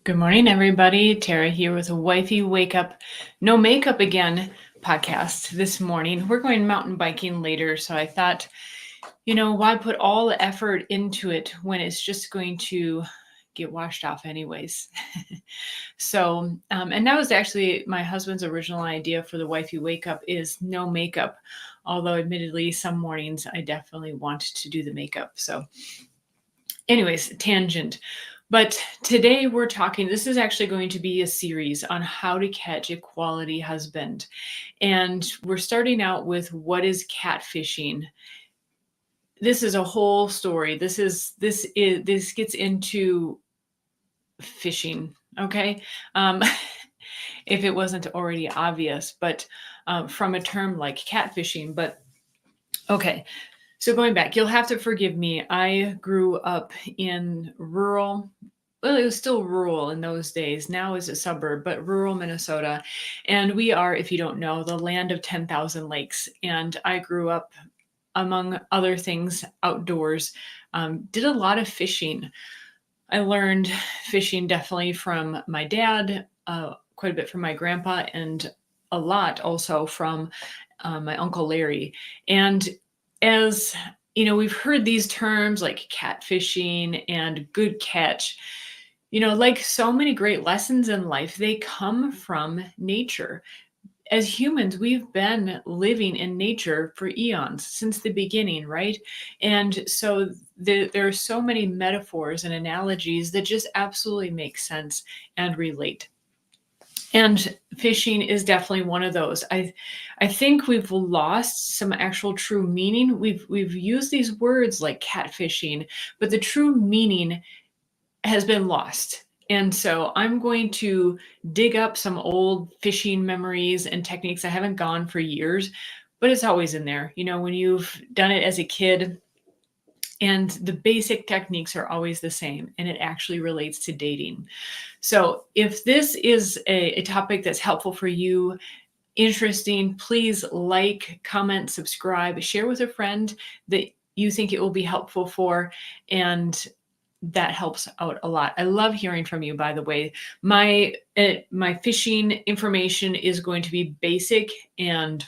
Good morning, everybody. Tara here with a Wifey Wake Up, No Makeup Again podcast this morning. We're going mountain biking later, so I thought, why put all the effort into it when it's just going to get washed off anyways? And that was actually my husband's original idea for the Wifey Wake Up is no makeup. Although admittedly, some mornings I definitely want to do the makeup. So anyways, tangent. But today we're talking, this is actually going to be a series on how to catch a quality husband. And we're starting out with what is catfishing. This is a whole story. This gets into fishing, okay? If it wasn't already obvious, but from a term like catfishing. But okay, so going back, you'll have to forgive me. I grew up in rural, well, it was still rural in those days. Now it's a suburb, but rural Minnesota. And we are, if you don't know, the land of 10,000 lakes. And I grew up, among other things, outdoors, did a lot of fishing. I learned fishing definitely from my dad, quite a bit from my grandpa, and a lot also from my Uncle Larry. And as we've heard these terms like catfishing and good catch. Like so many great lessons in life, they come from nature. As humans, we've been living in nature for eons since the beginning, right? And so there are so many metaphors and analogies that just absolutely make sense and relate. And fishing is definitely one of those. I think we've lost some actual true meaning. We've used these words like catfishing, but the true meaning has been lost. And so I'm going to dig up some old fishing memories and techniques. I haven't gone for years, but it's always in there. When you've done it as a kid, and the basic techniques are always the same, and it actually relates to dating. So if this is a topic that's helpful for you, interesting, please like, comment, subscribe, share with a friend that you think it will be helpful for, and that helps out a lot. I love hearing from you, by the way. My fishing information is going to be basic and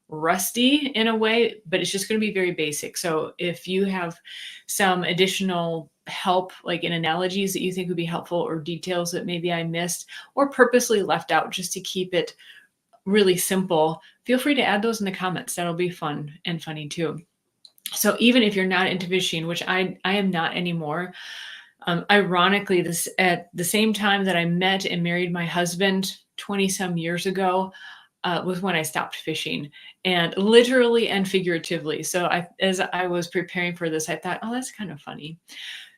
rusty in a way, but it's just going to be very basic. So if you have some additional help, like in analogies that you think would be helpful, or details that maybe I missed or purposely left out just to keep it really simple, feel free to add those in the comments. That'll be fun and funny too. So even if you're not into fishing, which I am not anymore, ironically, this at the same time that I met and married my husband 20 some years ago, was when I stopped fishing, and literally and figuratively. So as I was preparing for this, I thought, oh, that's kind of funny.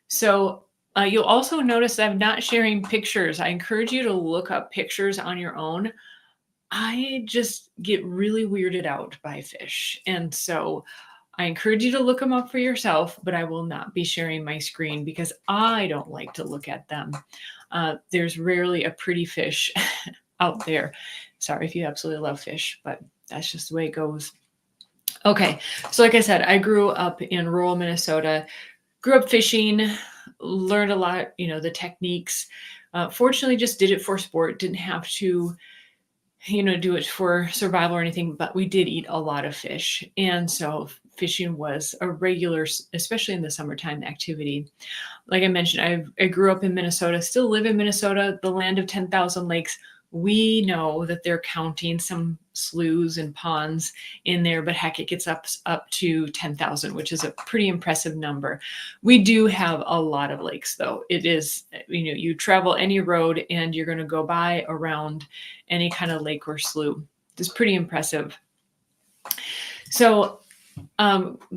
So you'll also notice that I'm not sharing pictures. I encourage you to look up pictures on your own. I just get really weirded out by fish. And so I encourage you to look them up for yourself, but I will not be sharing my screen because I don't like to look at them. There's rarely a pretty fish out there. Sorry if you absolutely love fish, but that's just the way it goes. Okay, so like I said, I grew up in rural Minnesota, grew up fishing, learned a lot, the techniques. Fortunately, just did it for sport, didn't have to do it for survival or anything, but we did eat a lot of fish. And so fishing was a regular, especially in the summertime, activity. Like I mentioned, I grew up in Minnesota, still live in Minnesota, the land of 10,000 lakes. We know that they're counting some sloughs and ponds in there, but heck, it gets up to 10,000, which is a pretty impressive number. We do have a lot of lakes, though. It is, you travel any road and you're going to go by around any kind of lake or slough. It's pretty impressive. So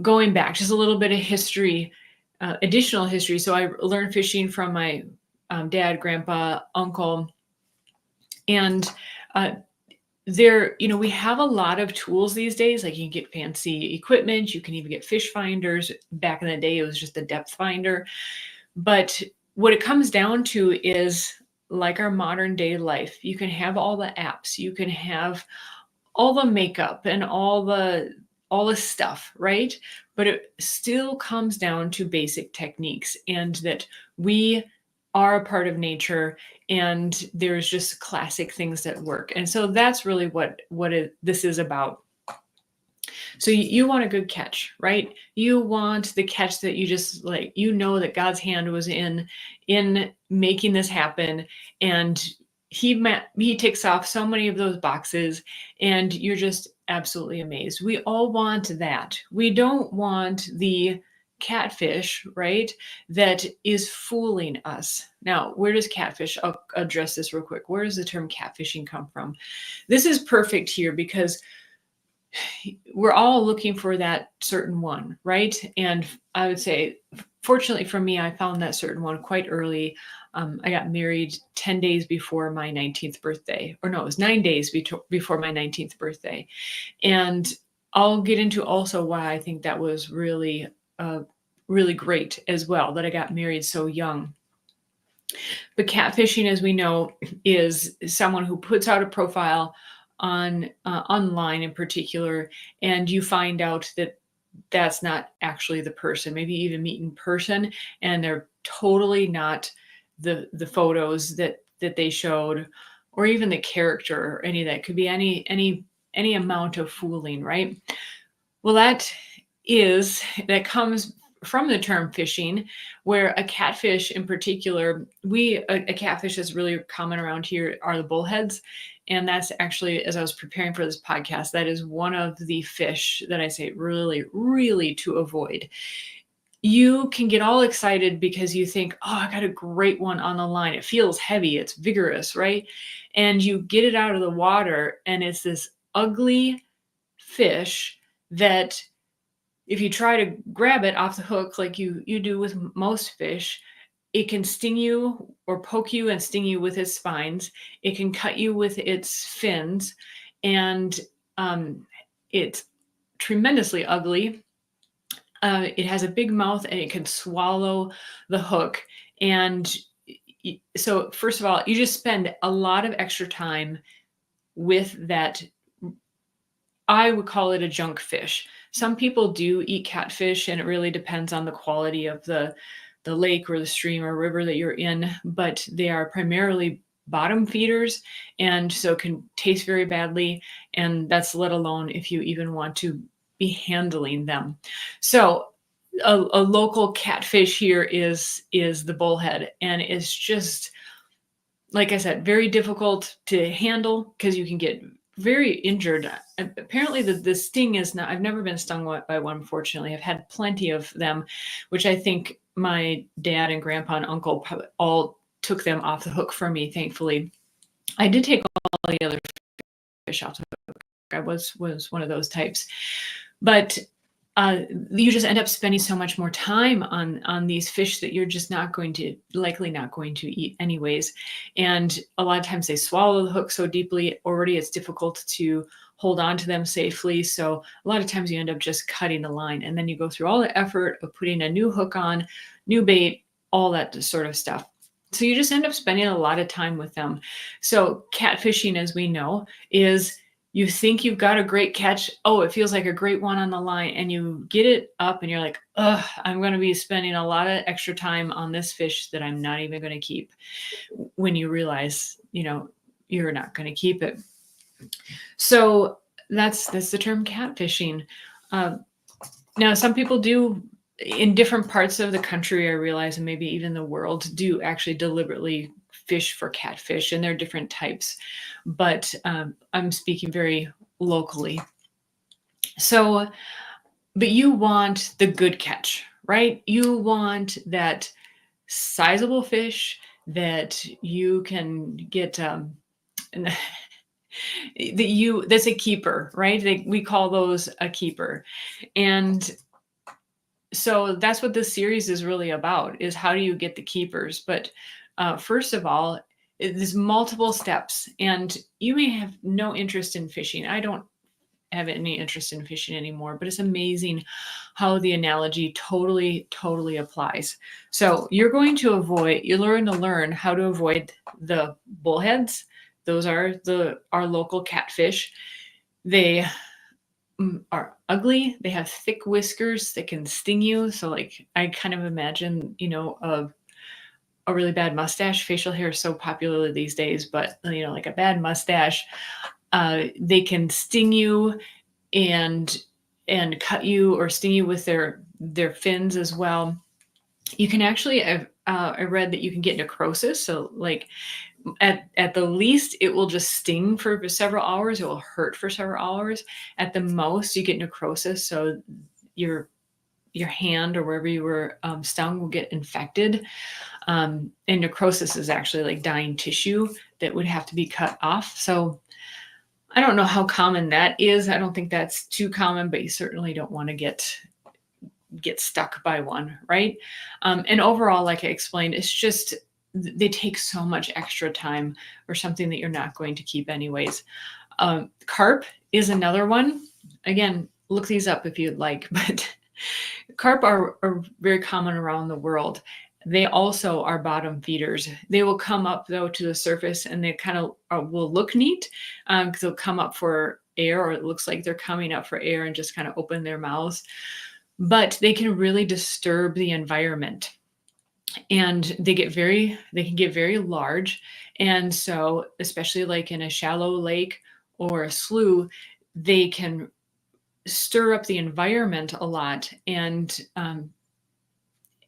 going back, just a little bit of history, additional history. So I learned fishing from my dad, grandpa, uncle, and we have a lot of tools these days. Like you can get fancy equipment. You can even get fish finders. Back in the day, it was just a depth finder. But what it comes down to is like our modern day life. You can have all the apps. You can have all the makeup and all the stuff, right? But it still comes down to basic techniques, and that we are a part of nature, and there's just classic things that work. And so that's really this is about. So you want a good catch, right? You want the catch that you just like, that God's hand was in making this happen, and he ticks off so many of those boxes, and you're just absolutely amazed. We all want that. We don't want the catfish, right? That is fooling us. Now, where does catfish? I'll address this real quick. Where does the term catfishing come from? This is perfect here because we're all looking for that certain one, right? And I would say, fortunately for me, I found that certain one quite early. I got married 10 days before my 19th birthday, or no, it was 9 days before my 19th birthday. And I'll get into also why I think that was really, really great as well, that I got married so young. But catfishing, as we know, is someone who puts out a profile on online in particular, and you find out that that's not actually the person. Maybe you even meet in person, and they're totally not the photos that they showed, or even the character, or any of that. Could be any amount of fooling, right? Well, that comes from the term fishing, where a catfish in particular, a catfish that's really common around here are the bullheads. And that's actually, as I was preparing for this podcast, that is one of the fish that I say really, really to avoid. You can get all excited because you think, oh, I got a great one on the line. It feels heavy, it's vigorous, right? And you get it out of the water, and it's this ugly fish that, if you try to grab it off the hook like you do with most fish, it can sting you or poke you and sting you with its spines. It can cut you with its fins, and it's tremendously ugly. It has a big mouth, and it can swallow the hook. And so, first of all, you just spend a lot of extra time with that. I would call it a junk fish. Some people do eat catfish, and it really depends on the quality of the lake or the stream or river that you're in, but they are primarily bottom feeders, and so can taste very badly, and that's let alone if you even want to be handling them. So a local catfish here is the bullhead, and it's just, like I said, very difficult to handle because you can get very injured. Apparently the sting is not, I've never been stung by one, fortunately. I've had plenty of them, which I think my dad and grandpa and uncle all took them off the hook for me, thankfully. I did take all the other fish off the hook. I was one of those types. But you just end up spending so much more time on these fish that you're just likely not going to eat anyways. And a lot of times they swallow the hook so deeply already, it's difficult to hold on to them safely. So a lot of times you end up just cutting the line, and then you go through all the effort of putting a new hook on, new bait, all that sort of stuff. So you just end up spending a lot of time with them. So catfishing, as we know, is you think you've got a great catch. Oh, it feels like a great one on the line, and you get it up and you're like, ugh, I'm going to be spending a lot of extra time on this fish that I'm not even going to keep, when you realize, you're not going to keep it. So that's the term catfishing. Now, some people do, in different parts of the country, I realize, and maybe even the world, do actually deliberately fish for catfish, and there are different types, but I'm speaking very locally. So, but you want the good catch, right? You want that sizable fish that you can get, that's a keeper, right? We call those a keeper. And so that's what this series is really about, is how do you get the keepers? But first of all, there's multiple steps, and you may have no interest in fishing. I don't have any interest in fishing anymore, but it's amazing how the analogy totally applies. So you're going to learn how to avoid the bullheads. Those are our local catfish. They are ugly. They have thick whiskers that can sting you. So like, I kind of imagine, a really bad mustache. Facial hair is so popular these days, but like a bad mustache, they can sting you and cut you or sting you with their fins as well. You can actually, I read that you can get necrosis. So like at the least, it will just sting for several hours. It will hurt for several hours. At the most, you get necrosis. So your hand or wherever you were stung will get infected. And necrosis is actually like dying tissue that would have to be cut off. So I don't know how common that is. I don't think that's too common, but you certainly don't want to get stuck by one, right? And overall, like I explained, it's just they take so much extra time for something that you're not going to keep anyways. Carp is another one. Again, look these up if you'd like, but carp are very common around the world. They also are bottom feeders. They will come up though to the surface and they kind of will look neat because they'll come up for air, or it looks like they're coming up for air and just kind of open their mouths. But they can really disturb the environment, and they can get very large. And so, especially like in a shallow lake or a slough, they can stir up the environment a lot, and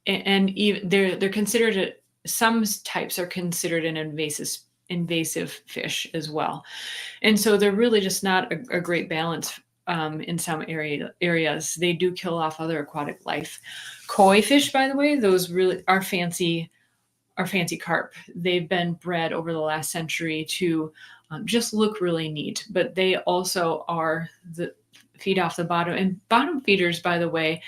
even they're considered some types are considered an invasive fish as well. And so they're really just not a great balance in some areas. They do kill off other aquatic life. Koi fish, by the way, those really are fancy carp. They've been bred over the last century to just look really neat, but they also are the feed off the bottom. And bottom feeders, by the way,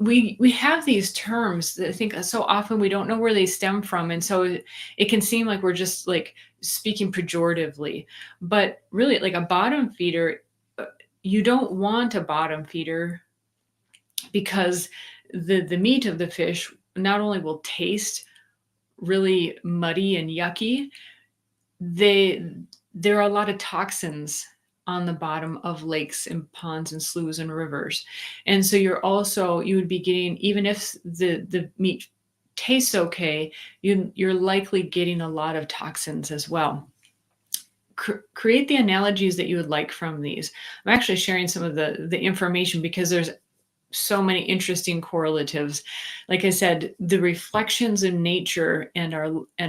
we have these terms that I think so often we don't know where they stem from, and so it can seem like we're just like speaking pejoratively, but really, like a bottom feeder, you don't want a bottom feeder because the meat of the fish not only will taste really muddy and yucky, there are a lot of toxins on the bottom of lakes and ponds and sloughs and rivers. And so you would be getting, even if the meat tastes okay, you're likely getting a lot of toxins as well. Create the analogies that you would like from these. I'm actually sharing some of the information because there's so many interesting correlatives. Like I said, the reflections in nature and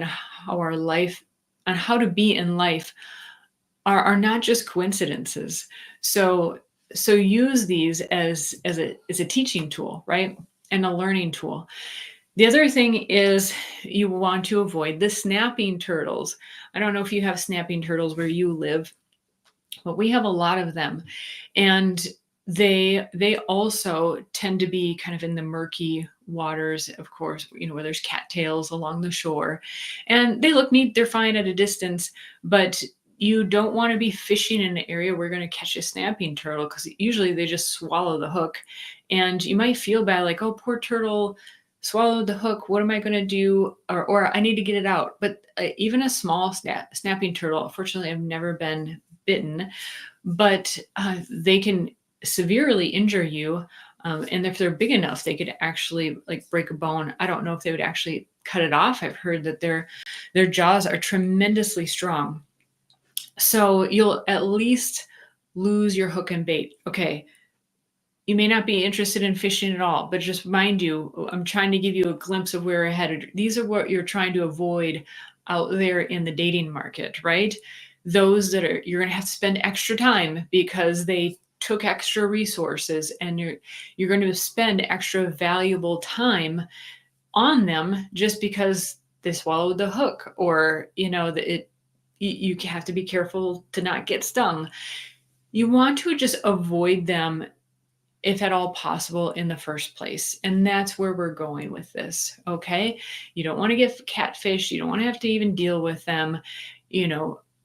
how our life and how to be in life are not just coincidences. So use these as a teaching tool, right? And a learning tool. The other thing is you want to avoid the snapping turtles. I don't know if you have snapping turtles where you live, but we have a lot of them. And they also tend to be kind of in the murky waters, of course, where there's cattails along the shore. And they look neat, they're fine at a distance, but you don't want to be fishing in an area where you're going to catch a snapping turtle, because usually they just swallow the hook. And you might feel bad, like, oh, poor turtle swallowed the hook. What am I going to do? Or I need to get it out. But even a small snapping turtle, fortunately, I've never been bitten, but they can severely injure you. And if they're big enough, they could actually like break a bone. I don't know if they would actually cut it off. I've heard that their jaws are tremendously strong. So you'll at least lose your hook and bait. Okay. You may not be interested in fishing at all, but just mind you, I'm trying to give you a glimpse of where we're headed. These are what you're trying to avoid out there in the dating market, right? Those that you're going to have to spend extra time because they took extra resources, and you're going to spend extra valuable time on them just because they swallowed the hook, or you have to be careful to not get stung. You want to just avoid them if at all possible in the first place. And that's where we're going with this. Okay. You don't want to get catfish. You don't want to have to even deal with them.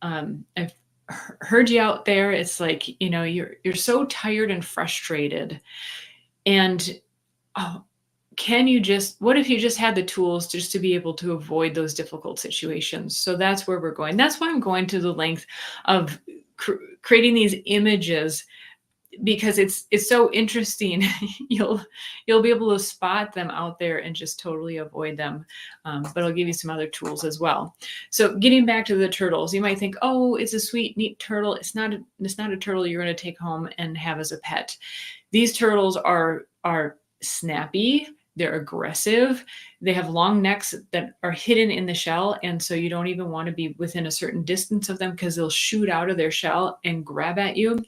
I've heard you out there. It's like, you're so tired and frustrated. And what if you just had the tools just to be able to avoid those difficult situations? So that's where we're going. That's why I'm going to the length of creating these images because it's so interesting. you'll you'll be able to spot them out there and just totally avoid them. But I'll give you some other tools as well. So getting back to the turtles, you might think, oh, it's a sweet, neat turtle. It's not a turtle you're going to take home and have as a pet. These turtles are snappy. They're aggressive. They have long necks that are hidden in the shell. And so you don't even want to be within a certain distance of them because they'll shoot out of their shell and grab at you.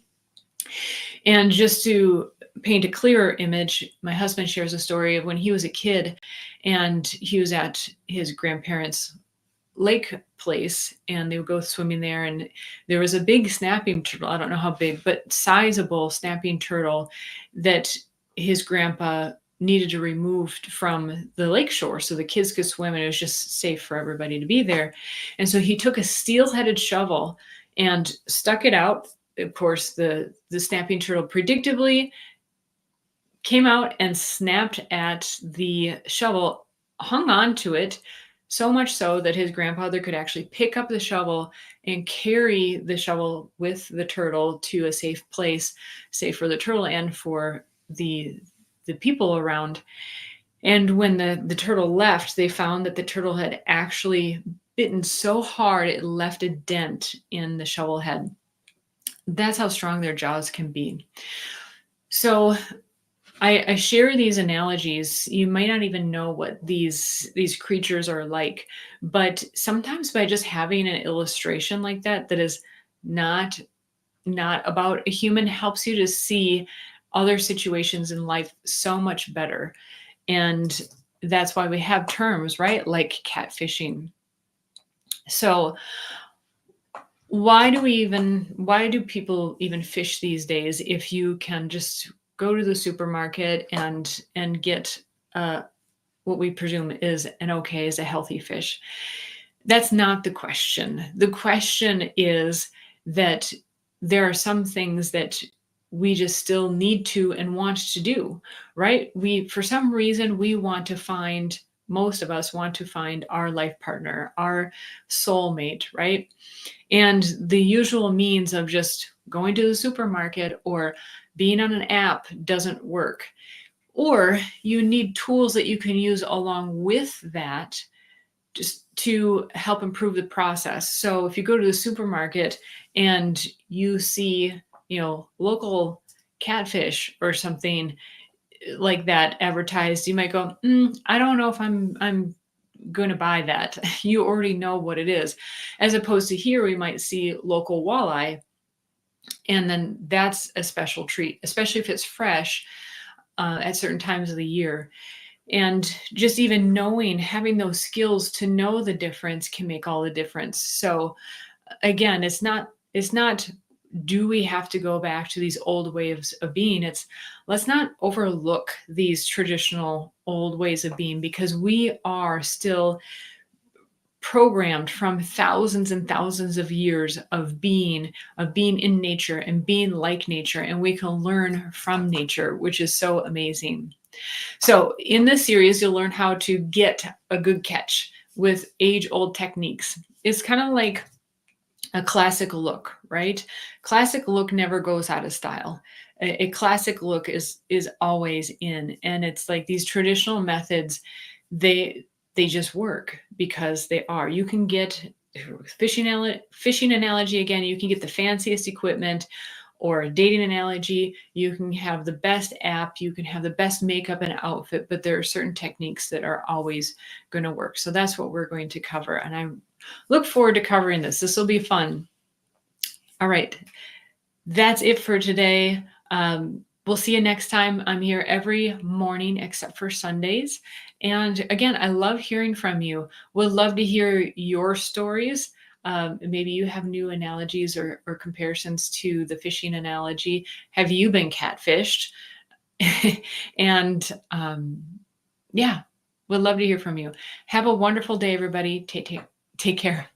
And just to paint a clearer image, my husband shares a story of when he was a kid and he was at his grandparents' lake place and they would go swimming there. And there was a big snapping turtle. I don't know how big, but sizable snapping turtle that his grandpa needed to remove from the lake shore so the kids could swim and it was just safe for everybody to be there. And so he took a steel-headed shovel and stuck it out. Of course, the snapping turtle predictably came out and snapped at the shovel, hung on to it, so much so that his grandfather could actually pick up the shovel and carry the shovel with the turtle to a safe place, safe for the turtle and for the people around. And when the turtle left, they found that the turtle had actually bitten so hard it left a dent in the shovel head. That's how strong their jaws can be. So I share these analogies. You might not even know what these creatures are like, but sometimes by just having an illustration like that is not about a human helps you to see other situations in life so much better. And that's why we have terms, right? Like catfishing. So why do people even fish these days if you can just go to the supermarket and get what we presume is a healthy fish? That's not the question. The question is that there are some things that we just still need to and want to do, right? For some reason, most of us want to find our life partner, our soulmate, right? And the usual means of just going to the supermarket or being on an app doesn't work. Or you need tools that you can use along with that just to help improve the process. So if you go to the supermarket and you see, local catfish or something like that advertised, you might go, I don't know if I'm going to buy that. You already know what it is. As opposed to here, we might see local walleye, and then that's a special treat, especially if it's fresh at certain times of the year. And just even having those skills to know the difference can make all the difference. So again, it's not do we have to go back to these old ways of being? Let's not overlook these traditional old ways of being, because we are still programmed from thousands and thousands of years of being in nature and being like nature, and we can learn from nature, which is so amazing. So in this series, you'll learn how to get a good catch with age-old techniques. It's kind of like a classic look, right? Classic look never goes out of style. A classic look is always in, and it's like these traditional methods, they just work because they are. You can get fishing analogy again. You can get the fanciest equipment, or a dating analogy. You can have the best app. You can have the best makeup and outfit, but there are certain techniques that are always going to work. So that's what we're going to cover, and I look forward to covering this. This will be fun. All right. That's it for today. We'll see you next time. I'm here every morning except for Sundays. And again, I love hearing from you. Would love to hear your stories. Maybe you have new analogies or comparisons to the fishing analogy. Have you been catfished? And yeah, would love to hear from you. Have a wonderful day, everybody. Take care.